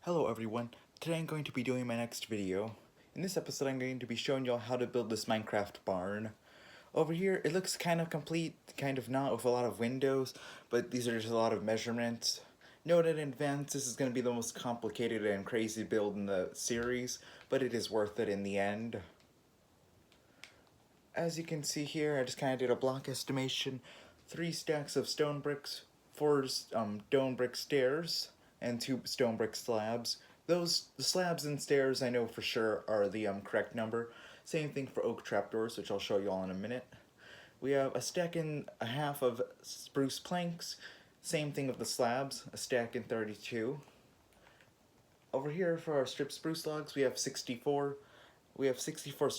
Hello everyone, today I'm going to be doing my next video. In this episode I'm going to be showing y'all how to build this Minecraft barn. Over here it looks kind of complete, kind of not, with a lot of windows, but these are just a lot of measurements. Note in advance this is going to be the most complicated and crazy build in the series, but it is worth it in the end. As you can see here, I just kind of did a block estimation. 3 stacks of stone bricks, 4 stone brick stairs, and 2 stone brick slabs. The slabs and stairs I know for sure are the correct number. Same thing for oak trapdoors, which I'll show you all in a minute. We have a stack and a half of spruce planks. Same thing with the slabs, a stack and 32. Over here for our strip spruce logs, we have 64. We have 64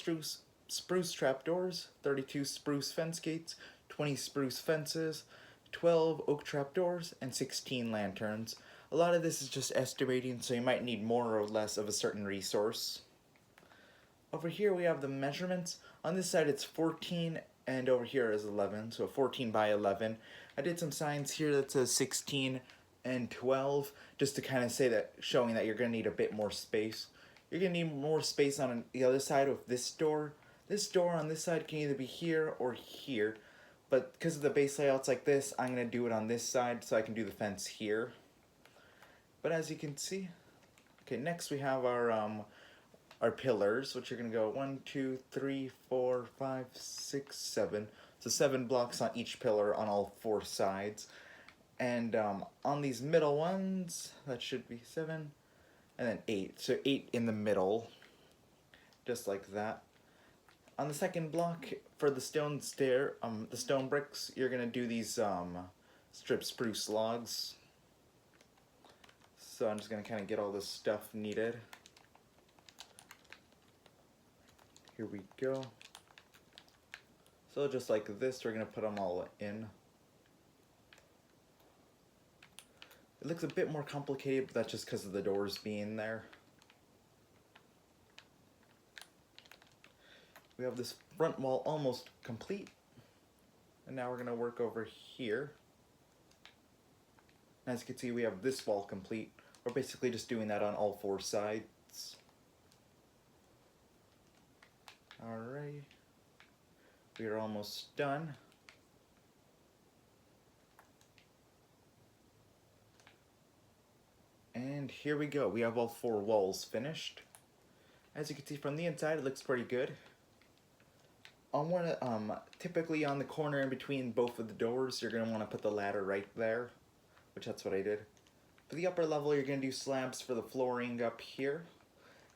spruce trapdoors, 32 spruce fence gates, 20 spruce fences, 12 oak trapdoors, and 16 lanterns. A lot of this is just estimating, so you might need more or less of a certain resource. Over here we have the measurements. On this side it's 14, and over here is 11, so 14 by 11. I did some signs here that says 16 and 12, just to kind of say that, showing that you're going to need a bit more space. You're going to need more space on the other side with this door. This door on this side can either be here or here, but because of the base layouts like this, I'm going to do it on this side so I can do the fence here. But as you can see, okay, next we have our pillars, which are going to go 1, 2, 3, 4, 5, 6, 7. So 7 blocks on each pillar on all 4 sides. And on these middle ones, that should be 7, and then 8. So 8 in the middle, just like that. On the second block, for the stone the stone bricks, you're gonna do these strip spruce logs. So I'm just gonna kind of get all this stuff needed. Here we go. So just like this, we're gonna put them all in. It looks a bit more complicated, but that's just because of the doors being there. We have this front wall almost complete. And now we're going to work over here. And as you can see, we have this wall complete. We're basically just doing that on all 4 sides. Alright. We are almost done. And here we go. We have all 4 walls finished. As you can see from the inside, it looks pretty good. Typically on the corner in between both of the doors, you're going to want to put the ladder right there, which that's what I did. For the upper level, you're going to do slabs for the flooring up here.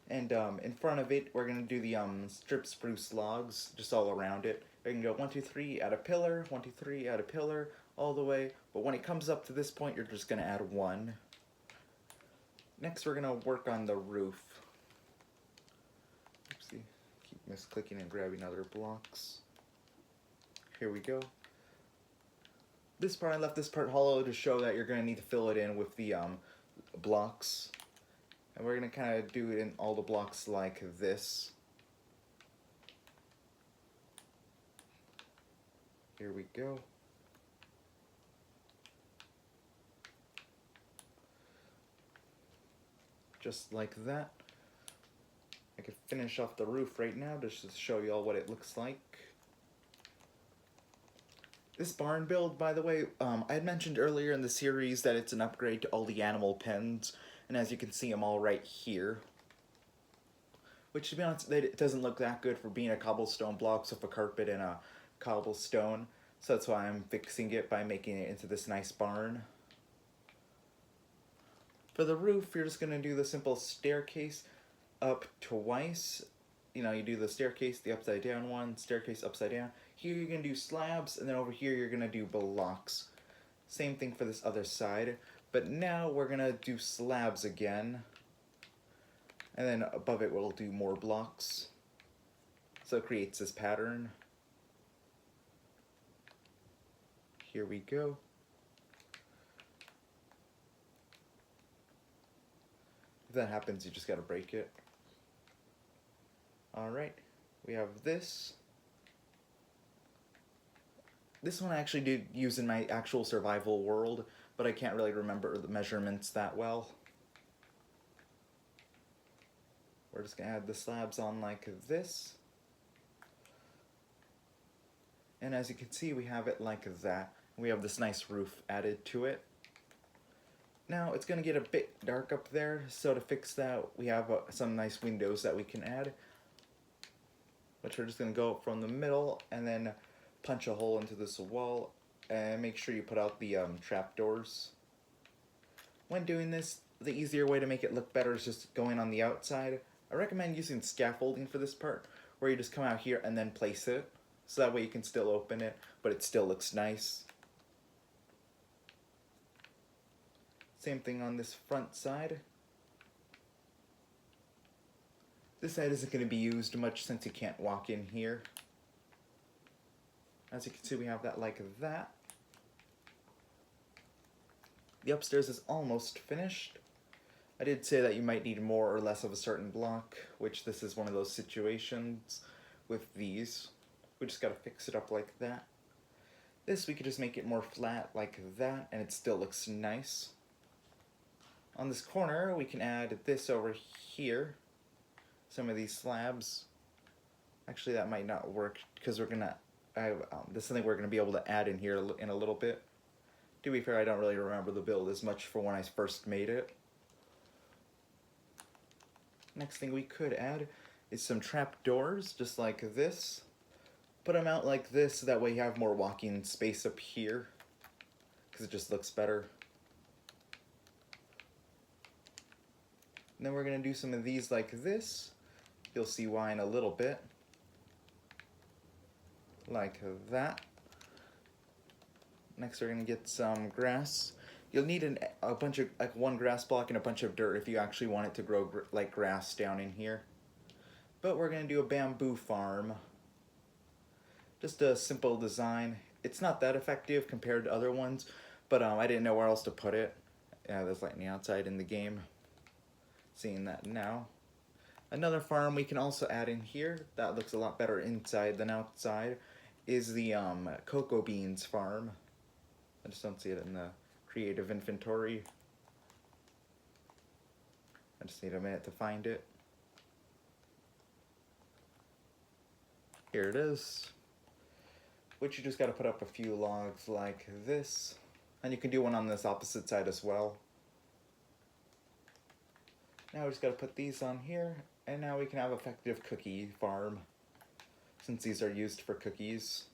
And in front of it, we're going to do the strip spruce logs just all around it. You can go 1, 2, 3, add a pillar, 1, 2, 3, add a pillar, all the way. But when it comes up to this point, you're just going to add 1. Next, we're going to work on the roof. Oopsie. Keep misclicking and grabbing other blocks. Here we go. This part, I left this part hollow to show that you're going to need to fill it in with the blocks. And we're going to kind of do it in all the blocks like this. Here we go. Just like that. I could finish off the roof right now just to show you all what it looks like. This barn build, by the way, I had mentioned earlier in the series that it's an upgrade to all the animal pens, and as you can see, I'm all right here. Which, to be honest, it doesn't look that good for being a cobblestone block with a carpet and a cobblestone, so that's why I'm fixing it by making it into this nice barn. For the roof, you're just going to do the simple staircase up twice. You know, you do the staircase, the upside down one, staircase upside down. Here you're going to do slabs, and then over here you're going to do blocks. Same thing for this other side. But now we're going to do slabs again. And then above it we'll do more blocks. So it creates this pattern. Here we go. If that happens, you just got to break it. Alright, we have this. This one I actually did use in my actual survival world, but I can't really remember the measurements that well. we're just gonna add the slabs on like this. And as you can see, we have it like that. We have this nice roof added to it. Now it's gonna get a bit dark up there, so to fix that, we have some nice windows that we can add, which we're just gonna go from the middle and then punch a hole into this wall, and make sure you put out the trapdoors. When doing this, the easier way to make it look better is just going on the outside. I recommend using scaffolding for this part, where you just come out here and then place it, so that way you can still open it, but it still looks nice. Same thing on this front side. This side isn't going to be used much since you can't walk in here. As you can see, we have that like that. The upstairs is almost finished. I did say that you might need more or less of a certain block, which this is one of those situations with these. We just gotta fix it up like that. This we could just make it more flat like that, and it still looks nice. On this corner, we can add this over here. Some of these slabs. Actually, that might not work because we're gonna. This is something we're gonna be able to add in here in a little bit. To be fair, I don't really remember the build as much for when I first made it. Next thing we could add is some trapdoors, just like this. Put them out like this, so that way you have more walking space up here, because it just looks better. And then we're going to do some of these like this. You'll see why in a little bit. Like that. Next we're going to get some grass. You'll need a bunch of, like one grass block and a bunch of dirt if you actually want it to grow like grass down in here. But we're going to do a bamboo farm. Just a simple design. It's not that effective compared to other ones, but I didn't know where else to put it. Yeah, there's lightning outside in the game. Seeing that now. Another farm we can also add in here that looks a lot better inside than outside is the cocoa beans farm. I just don't see it in the creative inventory. I just need a minute to find it. Here it is. Which you just got to put up a few logs like this. And you can do one on this opposite side as well. Now we just got to put these on here, and now we can have effective cookie farm, since these are used for cookies.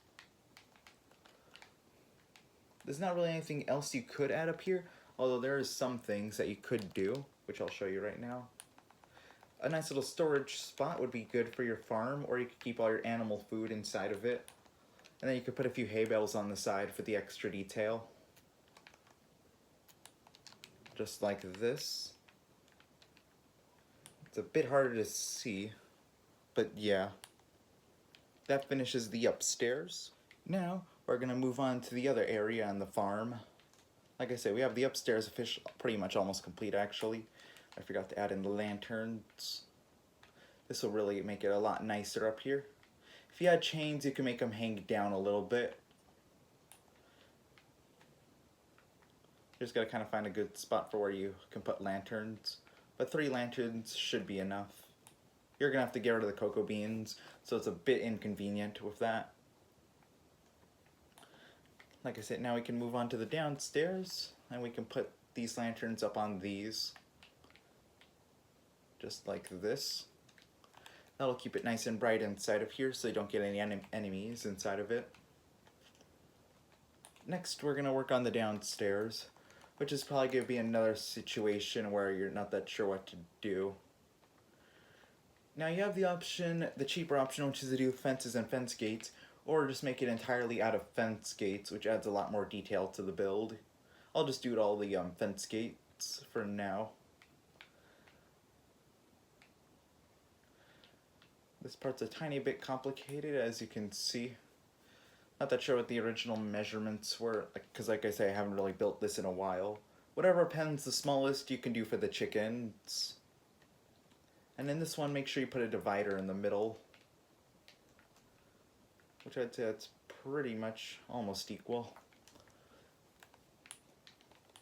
There's not really anything else you could add up here, although there is some things that you could do, which I'll show you right now. A nice little storage spot would be good for your farm, or you could keep all your animal food inside of it. And then you could put a few hay bales on the side for the extra detail. Just like this. It's a bit harder to see, but yeah. That finishes the upstairs. Now, we're going to move on to the other area on the farm. Like I said, we have the upstairs pretty much almost complete, actually. I forgot to add in the lanterns. This will really make it a lot nicer up here. If you had chains, you can make them hang down a little bit. You just got to kind of find a good spot for where you can put lanterns. But 3 lanterns should be enough. You're going to have to get rid of the cocoa beans, so it's a bit inconvenient with that. Like I said, now we can move on to the downstairs, and we can put these lanterns up on these. Just like this. That'll keep it nice and bright inside of here, so you don't get any enemies inside of it. Next, we're going to work on the downstairs, which is probably going to be another situation where you're not that sure what to do. Now you have the option, the cheaper option, which is to do fences and fence gates, or just make it entirely out of fence gates, which adds a lot more detail to the build. I'll just do all the fence gates for now. This part's a tiny bit complicated, as you can see. Not that sure what the original measurements were, because like I say, I haven't really built this in a while. Whatever pen's the smallest you can do for the chickens. And in this one, make sure you put a divider in the middle, which I'd say that's pretty much almost equal.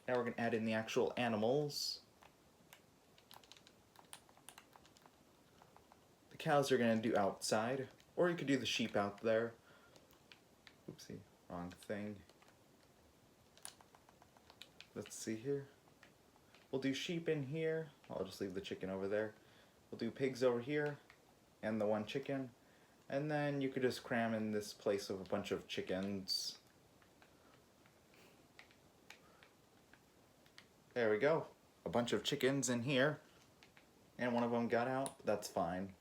Now we're going to add in the actual animals. The cows are gonna do outside, or you could do the sheep out there. Oopsie, wrong thing. Let's see here. We'll do sheep in here. I'll just leave the chicken over there. We'll do pigs over here, and the one chicken. And then you could just cram in this place with a bunch of chickens. There we go. A bunch of chickens in here. And one of them got out. That's fine.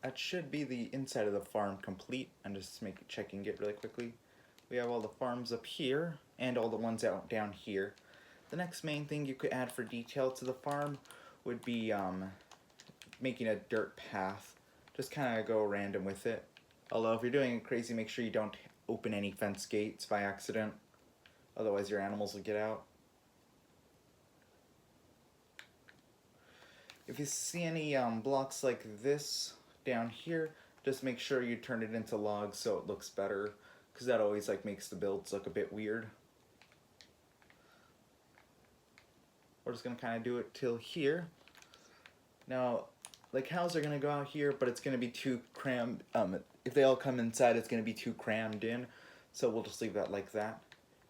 That should be the inside of the farm complete. I'm just checking it really quickly. We have all the farms up here and all the ones out down here. The next main thing you could add for detail to the farm would be making a dirt path. Just kind of go random with it. Although if you're doing it crazy, make sure you don't open any fence gates by accident. Otherwise your animals will get out. If you see any blocks like this down here, just make sure you turn it into logs so it looks better, because that always makes the builds look a bit weird. We're just gonna kind of do it till here. Now, the cows are gonna go out here, but it's gonna be too crammed. If they all come inside, it's gonna be too crammed in, so we'll just leave that like that.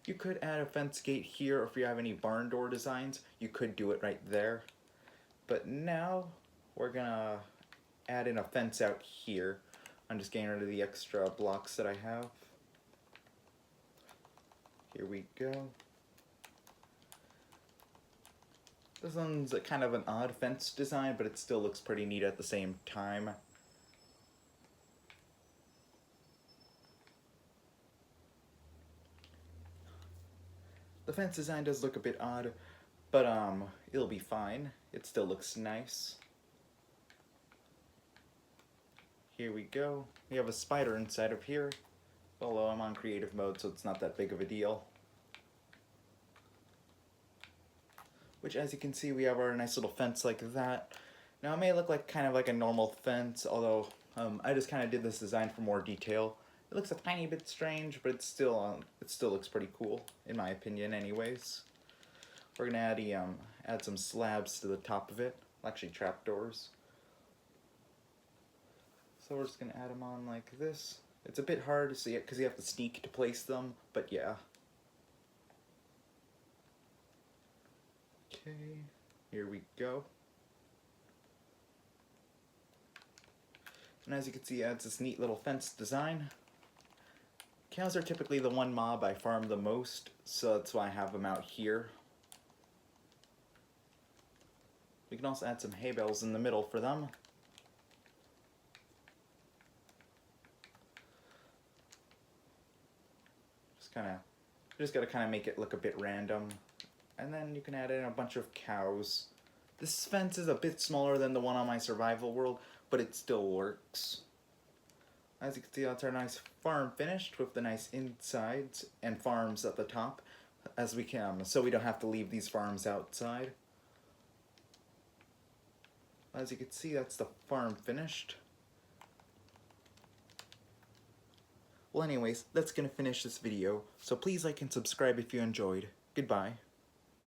You could add a fence gate here, or if you have any barn door designs, you could do it right there. But now we're gonna add in a fence out here. I'm just getting rid of the extra blocks that I have. Here we go. This one's kind of an odd fence design, but it still looks pretty neat at the same time. The fence design does look a bit odd, but it'll be fine. It still looks nice. Here we go. We have a spider inside of here, although I'm on creative mode, so it's not that big of a deal. Which, as you can see, we have our nice little fence like that. Now it may look like kind of like a normal fence, although I just kind of did this design for more detail. It looks a tiny bit strange, but it still looks pretty cool, in my opinion anyways. We're gonna add some slabs to the top of it, actually trapdoors. So we're just gonna add them on like this. It's a bit hard to see it because you have to sneak to place them, but yeah. Okay, here we go. And as you can see, it adds this neat little fence design. Cows are typically the one mob I farm the most, so that's why I have them out here. We can also add some hay bales in the middle for them. Just gotta kind of make it look a bit random. And then you can add in a bunch of cows. This fence is a bit smaller than the one on my survival world, but it still works. As you can see, that's our nice farm finished with the nice insides and farms at the top, as we can, so we don't have to leave these farms outside. As you can see, that's the farm finished. Well anyways, that's gonna finish this video, so please like and subscribe if you enjoyed. Goodbye.